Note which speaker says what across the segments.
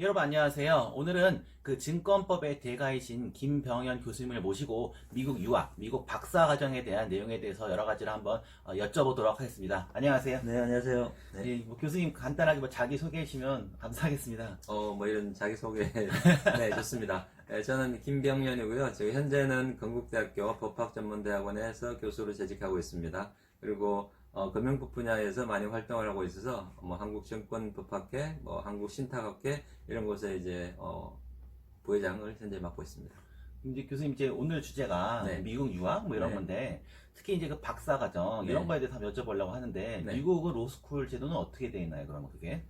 Speaker 1: 여러분 안녕하세요. 오늘은 그 증권법의 대가이신 김병현 교수님을 모시고 미국 유학, 미국 박사과정에 대한 내용에 대해서 여러 가지를 한번 여쭤보도록 하겠습니다. 안녕하세요.
Speaker 2: 네, 안녕하세요. 네.
Speaker 1: 예, 교수님 간단하게 자기 소개해 주시면 감사하겠습니다.
Speaker 2: 이런 자기소개. 네, 좋습니다. 네, 저는 김병현이고요. 지금 현재는 건국대학교 법학전문대학원에서 교수로 재직하고 있습니다. 그리고 금융법 분야에서 많이 활동을 하고 있어서 한국증권법학회, 한국신탁학회 이런 곳에 이제 부회장을 현재 맡고 있습니다.
Speaker 1: 이제 교수님 이제 오늘 주제가
Speaker 2: 네.
Speaker 1: 미국 유학 뭐 이런
Speaker 2: 네.
Speaker 1: 건데 특히 이제 그 박사과정 이런
Speaker 2: 네.
Speaker 1: 거에 대해서 한번 여쭤보려고 하는데
Speaker 2: 네.
Speaker 1: 미국은 로스쿨 제도는 어떻게 돼 있나요? 그러면 그게?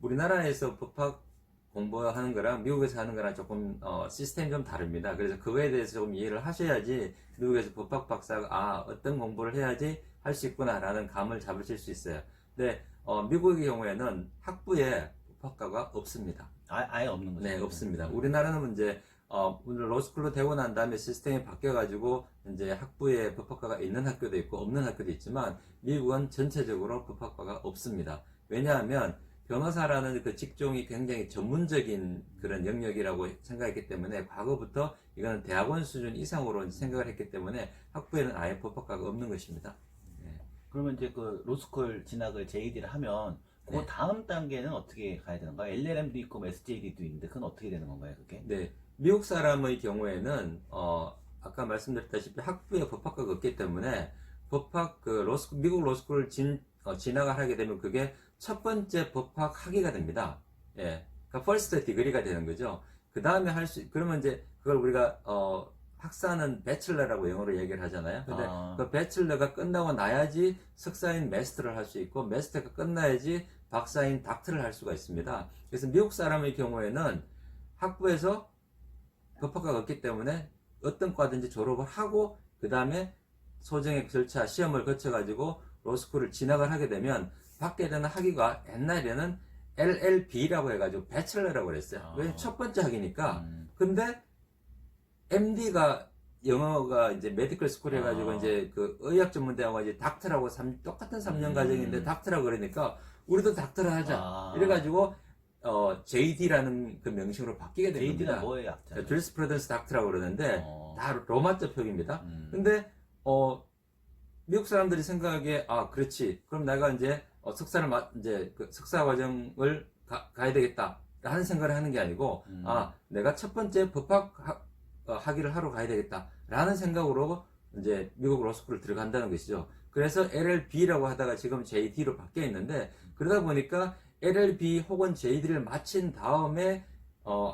Speaker 2: 우리나라에서 법학 공부하는 거랑 미국에서 하는 거랑 조금 시스템이 좀 다릅니다. 그래서 그거에 대해서 조금 이해를 하셔야지 미국에서 법학 박사가 어떤 공부를 해야지 할 수 있구나라는 감을 잡으실 수 있어요. 근데 미국의 경우에는 학부에 법학과가 없습니다.
Speaker 1: 아예 없는 거죠?
Speaker 2: 네, 없습니다. 우리나라는 이제 오늘 로스쿨로 되고 난 다음에 시스템이 바뀌어가지고 이제 학부에 법학과가 있는 학교도 있고 없는 학교도 있지만 미국은 전체적으로 법학과가 없습니다. 왜냐하면 변호사라는 그 직종이 굉장히 전문적인 그런 영역이라고 생각했기 때문에 과거부터 이거는 대학원 수준 이상으로 생각을 했기 때문에 학부에는 아예 법학과가 없는 것입니다. 네.
Speaker 1: 그러면 이제 그 로스쿨 진학을 JD를 하면 그
Speaker 2: 네.
Speaker 1: 다음 단계는 어떻게 가야 되는 거예요? LLM도 있고 뭐 SJD도 있는데 그건 어떻게 되는 건가요, 그게?
Speaker 2: 네, 미국 사람의 경우에는 아까 말씀드렸다시피 학부에 법학과가 없기 때문에 법학 그 로스쿨 미국 로스쿨을 진학을 하게 되면 그게 첫 번째 법학 학위가 됩니다. 예, 그러니까 퍼스트 디그리가 되는 거죠. 그 다음에 그러면 이제 그걸 우리가 학사는 배첼러라고 영어로 얘기를 하잖아요. 근데 그 배첼러가 끝나고 나야지 석사인 마스터를 할 수 있고 마스터가 끝나야지 박사인 닥터를 할 수가 있습니다. 그래서 미국 사람의 경우에는 학부에서 법학과가 없기 때문에 어떤 과든지 졸업을 하고 그 다음에 소정의 절차 시험을 거쳐가지고 로스쿨을 진학을 하게 되면 받게 되는 학위가 옛날에는 LLB라고 해가지고 배첼러라고 그랬어요. 왜냐면 첫 번째 학위니까. 근데 MD가 영어가 이제 메디컬 스쿨 해가지고 이제 그 의학 전문 대학원 이제 닥터라고 똑같은 3년 과정인데 닥터라고 그러니까 우리도 닥터를 하자. 이래가지고 JD라는 그 명칭으로 바뀌게 된
Speaker 1: JD가
Speaker 2: 겁니다.
Speaker 1: 뭐예요, 학자?
Speaker 2: 주리스프루던스 닥터라고 그러는데 다 로마자 표기입니다. 근데 미국 사람들이 생각하기에 그렇지. 그럼 내가 이제 이제 그 석사 과정을 가야 되겠다. 하는 생각을 하는 게 아니고 내가 첫 번째 법학 학위를 하러 가야 되겠다. 라는 생각으로 이제 미국 로스쿨을 들어간다는 것이죠. 그래서 LLB라고 하다가 지금 JD로 바뀌어 있는데 그러다 보니까 LLB 혹은 JD를 마친 다음에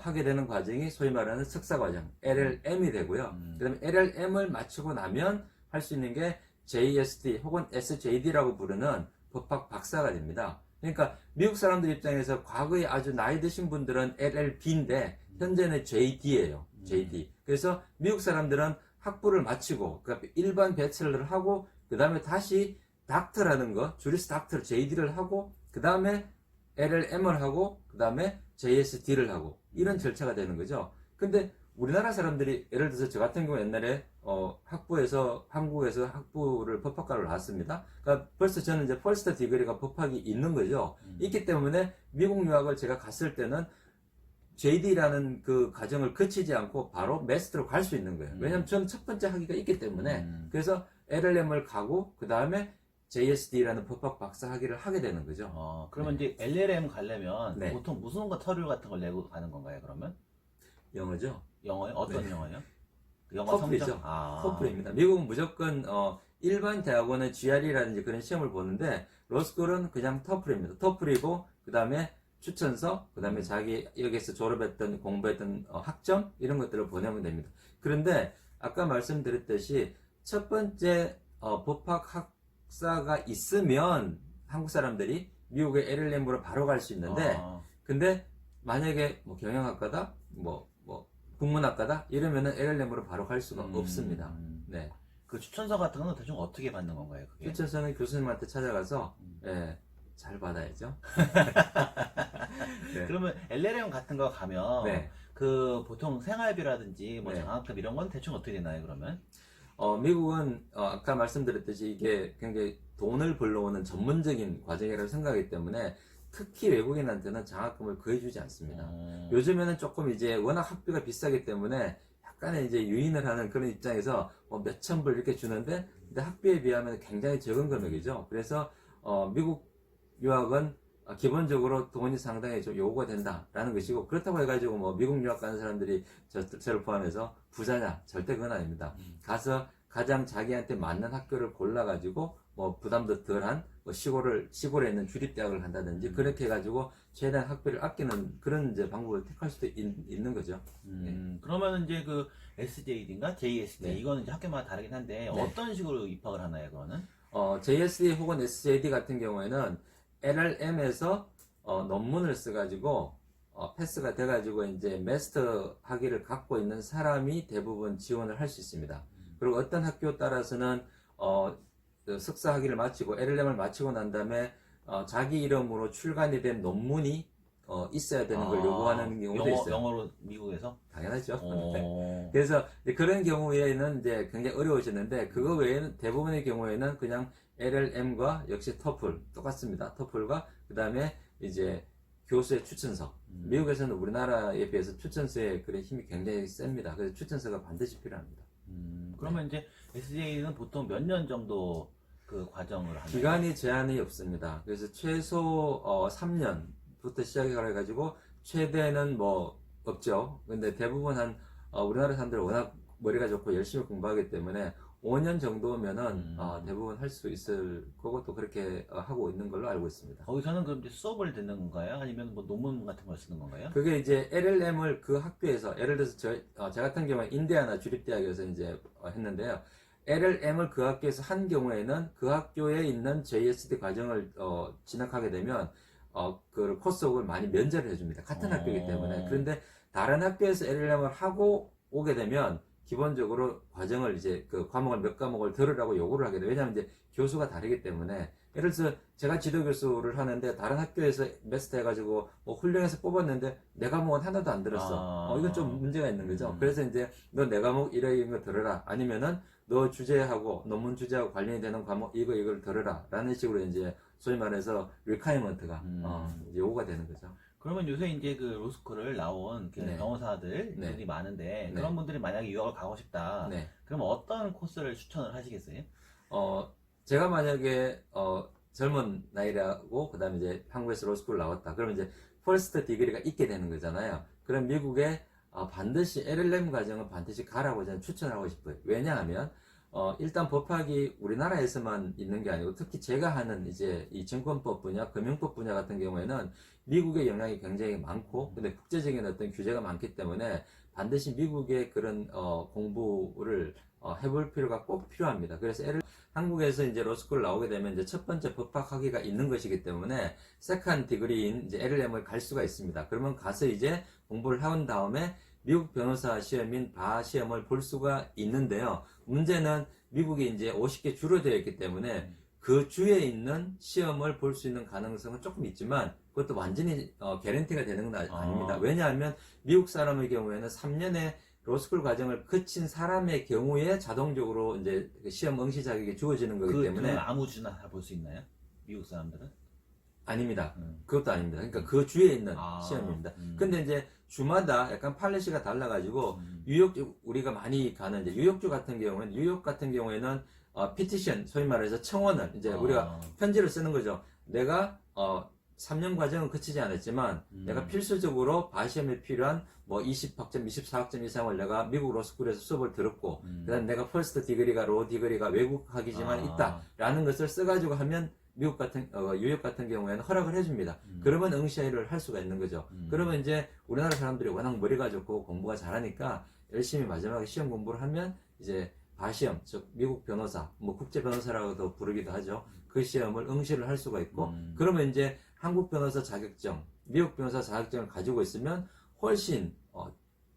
Speaker 2: 하게 되는 과정이 소위 말하는 석사 과정 LLM이 되고요. 그다음에 LLM을 마치고 나면 할 수 있는 게 JSD 혹은 SJD라고 부르는 법학 박사가 됩니다. 그러니까 미국 사람들 입장에서 과거에 아주 나이 드신 분들은 LLB인데 현재는 JD예요. JD. 그래서 미국 사람들은 학부를 마치고 그러니까 일반 배첼러를 하고 그 다음에 다시 닥터라는 거 주리스 닥터 JD를 하고 그 다음에 LLM을 하고 그 다음에 JSD를 하고 이런 절차가 되는 거죠. 근데 우리나라 사람들이 예를 들어서 저 같은 경우 옛날에 학부에서 한국에서 학부를 법학과를 나왔습니다. 그러니까 벌써 저는 이제 퍼스트 디그리가 법학이 있는 거죠. 있기 때문에 미국 유학을 제가 갔을 때는 JD라는 그 과정을 거치지 않고 바로 마스터로 갈 수 있는 거예요. 왜냐하면 저는 첫 번째 학위가 있기 때문에 그래서 LLM을 가고 그 다음에 JSD라는 법학 박사 학위를 하게 되는 거죠.
Speaker 1: 그러면 이제 LLM 가려면
Speaker 2: 네.
Speaker 1: 보통 무슨 거 서류 같은 걸 내고 가는 건가요, 그러면?
Speaker 2: 영어죠.
Speaker 1: 영어요? 어떤
Speaker 2: 네.
Speaker 1: 영어요? 영어
Speaker 2: 토플이죠.
Speaker 1: 성적?
Speaker 2: 토플입니다. 미국은 무조건 일반 대학원은 GRE라든지 그런 시험을 보는데 로스쿨은 그냥 토플입니다. 토플이고 그 다음에 추천서, 그 다음에 자기 여기서 졸업했던 공부했던 학점 이런 것들을 보내면 됩니다. 그런데 아까 말씀드렸듯이 첫 번째 법학 학사가 있으면 한국 사람들이 미국의 LLM으로 바로 갈 수 있는데 근데 만약에 뭐 경영학과다 뭐 국문학과다 이러면은 LLM으로 바로 갈 수가 없습니다. 네.
Speaker 1: 그 추천서 같은 건 대충 어떻게 받는 건가요, 그게?
Speaker 2: 추천서는 교수님한테 찾아가서 예, 잘 받아야죠. 네.
Speaker 1: 그러면 LLM 같은 거 가면
Speaker 2: 네.
Speaker 1: 그 보통 생활비라든지 뭐
Speaker 2: 네.
Speaker 1: 장학금 이런 건 대충 어떻게 되나요, 그러면?
Speaker 2: 미국은 아까 말씀드렸듯이 이게 굉장히 돈을 벌러오는 전문적인 과정이라고 생각하기 때문에 특히 외국인한테는 장학금을 거의 주지 않습니다.
Speaker 1: 어.
Speaker 2: 요즘에는 조금 이제 워낙 학비가 비싸기 때문에 약간의 이제 유인을 하는 그런 입장에서 뭐 몇천 불 이렇게 주는데, 근데 학비에 비하면 굉장히 적은 금액이죠. 그래서 미국 유학은 기본적으로 돈이 상당히 좀 요구가 된다라는 것이고, 그렇다고 해가지고 뭐 미국 유학 가는 사람들이 저를 포함해서 부자냐? 절대 그건 아닙니다. 가서 가장 자기한테 맞는 학교를 골라가지고 뭐 부담도 덜한 뭐 시골에 있는 주립대학을 간다든지 그렇게 해가지고 최대한 학비를 아끼는 그런 이제 방법을 택할 수도 있는 거죠.
Speaker 1: 그러면 이제 그 SJD인가 JSD
Speaker 2: 네.
Speaker 1: 이거는 이제 학교마다 다르긴 한데
Speaker 2: 네.
Speaker 1: 어떤 식으로 입학을 하나요, 그거는?
Speaker 2: JSD 혹은 SJD 같은 경우에는 LLM에서 논문을 써가지고 패스가 돼가지고 이제 마스터 학위를 갖고 있는 사람이 대부분 지원을 할 수 있습니다. 그리고 어떤 학교 따라서는 그 석사 학위를 마치고 LLM을 마치고 난 다음에 자기 이름으로 출간이 된 논문이 있어야 되는 걸 요구하는 경우도 있어요.
Speaker 1: 영어로 미국에서?
Speaker 2: 당연하죠. 네.
Speaker 1: 어.
Speaker 2: 그래서 이제 그런 경우에는 이제 굉장히 어려워지는데, 그거 외에는 대부분의 경우에는 그냥 LLM과 역시 토플 똑같습니다. 토플과 그 다음에 이제 교수의 추천서. 미국에서는 우리나라에 비해서 추천서의 그런 힘이 굉장히 셉니다. 그래서 추천서가 반드시 필요합니다.
Speaker 1: 그러면 이제 SJ는 보통 몇 년 정도 그 과정을 하나요?
Speaker 2: 기간이 제한이 없습니다. 그래서 최소 3년부터 시작해 가지고 최대는 뭐 없죠. 근데 대부분 우리나라 사람들은 워낙 머리가 좋고 열심히 공부하기 때문에 5년 정도면은 대부분 할 수 있을 거고, 또 그렇게 하고 있는 걸로 알고 있습니다.
Speaker 1: 거기서는 그럼 이제 수업을 듣는 건가요? 아니면 뭐 논문 같은 걸 쓰는 건가요?
Speaker 2: 그게 이제 LLM을 그 학교에서, 예를 들어서 저 같은 경우에 인디애나 주립대학에서 이제 했는데요. LLM을 그 학교에서 한 경우에는 그 학교에 있는 JSD 과정을 진학하게 되면 그 코스웍을 많이 면제를 해줍니다. 같은 학교이기 때문에. 그런데 다른 학교에서 LLM을 하고 오게 되면 기본적으로 과정을 이제 그 과목을 몇 과목을 들으라고 요구를 하게 돼요. 왜냐하면 이제 교수가 다르기 때문에. 예를 들어서 제가 지도 교수를 하는데 다른 학교에서 메스터 해가지고 뭐 훈련해서 뽑았는데 내 과목은 하나도 안 들었어. 이건 좀 문제가 있는 거죠. 그래서 이제 너 내 과목 이런 거 들어라. 아니면은 너 주제하고 논문 주제하고 관련이 되는 과목 이걸 들어라. 라는 식으로 이제 소위 말해서 리콰이먼트가 이제 요구가 되는 거죠.
Speaker 1: 그러면 요새 이제 그 로스쿨을 나온 그
Speaker 2: 네.
Speaker 1: 변호사들이
Speaker 2: 네.
Speaker 1: 많은데
Speaker 2: 네.
Speaker 1: 그런 분들이 만약에 유학을 가고 싶다.
Speaker 2: 네.
Speaker 1: 그럼 어떤 코스를 추천을 하시겠어요?
Speaker 2: 제가 만약에 젊은 나이라고 그다음에 이제 한국에서 로스쿨 나왔다. 그러면 이제 퍼스트 디그리가 있게 되는 거잖아요. 그럼 미국에 반드시 LLM 과정은 반드시 가라고 저는 추천하고 싶어요. 왜냐하면 일단 법학이 우리나라에서만 있는 게 아니고, 특히 제가 하는 이제 이 증권법 분야, 금융법 분야 같은 경우에는 미국의 영향이 굉장히 많고, 근데 국제적인 어떤 규제가 많기 때문에 반드시 미국의 그런 공부를 해볼 필요가 꼭 필요합니다. 그래서 한국에서 이제 로스쿨 나오게 되면 이제 첫 번째 법학 학위가 있는 것이기 때문에 세컨 디그리인 이제 LLM을 갈 수가 있습니다. 그러면 가서 이제 공부를 해온 다음에 미국 변호사 시험인 바 시험을 볼 수가 있는데요. 문제는 미국이 이제 50개 주로 되어 있기 때문에 그 주에 있는 시험을 볼 수 있는 가능성은 조금 있지만 그것도 완전히 개런티가 되는 건 아닙니다. 왜냐하면 미국 사람의 경우에는 3년의 로스쿨 과정을 거친 사람의 경우에 자동적으로 이제 시험 응시 자격이 주어지는 거기 때문에.
Speaker 1: 아무 주나 다 볼 수 있나요? 미국 사람들은?
Speaker 2: 아닙니다. 그것도 아닙니다. 그러니까 그 주에 있는 시험입니다. 근데 이제 주마다 약간 팔레시가 달라가지고 뉴욕주, 우리가 많이 가는 이제 뉴욕주 같은 경우는, 뉴욕 같은 경우에는 피티션, 소위 말해서 청원을 이제 우리가 편지를 쓰는 거죠. 내가 3년 과정은 거치지 않았지만 내가 필수적으로 바시험에 필요한 뭐 20학점, 24학점 이상을 내가 미국 로스쿨에서 수업을 들었고, 그다음 내가 퍼스트 디그리가 로 디그리가 외국 학이지만 있다라는 것을 써가지고 하면 미국 같은 뉴욕 같은 경우에는 허락을 해줍니다. 그러면 응시를 할 수가 있는 거죠. 그러면 이제 우리나라 사람들이 워낙 머리가 좋고 공부가 잘하니까 열심히 마지막에 시험 공부를 하면 이제 바시험, 즉 미국 변호사, 뭐 국제 변호사라고도 부르기도 하죠. 그 시험을 응시를 할 수가 있고, 그러면 이제 한국 변호사 자격증, 미국 변호사 자격증을 가지고 있으면 훨씬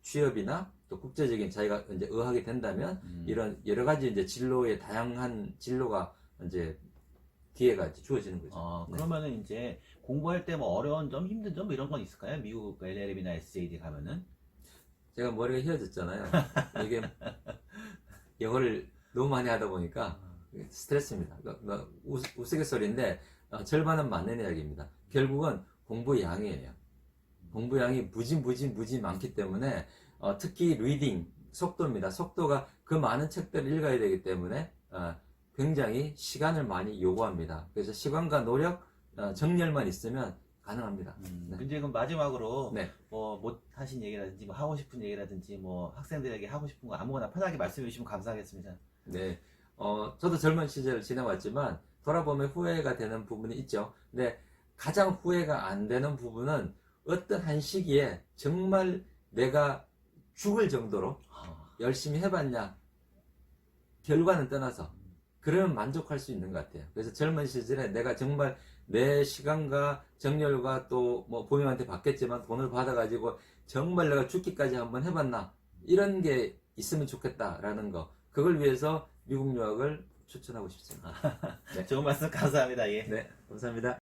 Speaker 2: 취업이나 또 국제적인 자기가 이제 의하게 된다면 이런 여러 가지 이제 진로의 다양한 진로가 이제 기회가 주어지는 거죠.
Speaker 1: 그러면은 이제 공부할 때 뭐 어려운 점, 힘든 점 이런 건 있을까요? 미국 LLM이나 SJD 가면은?
Speaker 2: 제가 머리가 휘어졌잖아요. 이게 영어를 너무 많이 하다 보니까 스트레스입니다. 우스갯소리인데 절반은 맞는 이야기입니다. 결국은 공부 양이에요. 공부 양이 무지 많기 때문에 특히 리딩 속도입니다. 속도가 그 많은 책들을 읽어야 되기 때문에 굉장히 시간을 많이 요구합니다. 그래서 시간과 노력, 정열만 있으면 가능합니다. 네.
Speaker 1: 근데 그럼 마지막으로
Speaker 2: 네.
Speaker 1: 뭐 못하신 얘기라든지 뭐 하고 싶은 얘기라든지 뭐 학생들에게 하고 싶은 거 아무거나 편하게 말씀해 주시면 감사하겠습니다.
Speaker 2: 네. 저도 젊은 시절을 지나왔지만 돌아보면 후회가 되는 부분이 있죠. 근데 가장 후회가 안 되는 부분은 어떤 한 시기에 정말 내가 죽을 정도로 열심히 해봤냐, 결과는 떠나서 그러면 만족할 수 있는 것 같아요. 그래서 젊은 시절에 내가 정말 내 시간과 정열과 또 뭐 부모님한테 받겠지만 돈을 받아가지고 정말 내가 죽기까지 한번 해봤나, 이런 게 있으면 좋겠다라는 거, 그걸 위해서 미국 유학을 추천하고 싶습니다.
Speaker 1: 좋은 말씀 감사합니다. 예.
Speaker 2: 네, 감사합니다.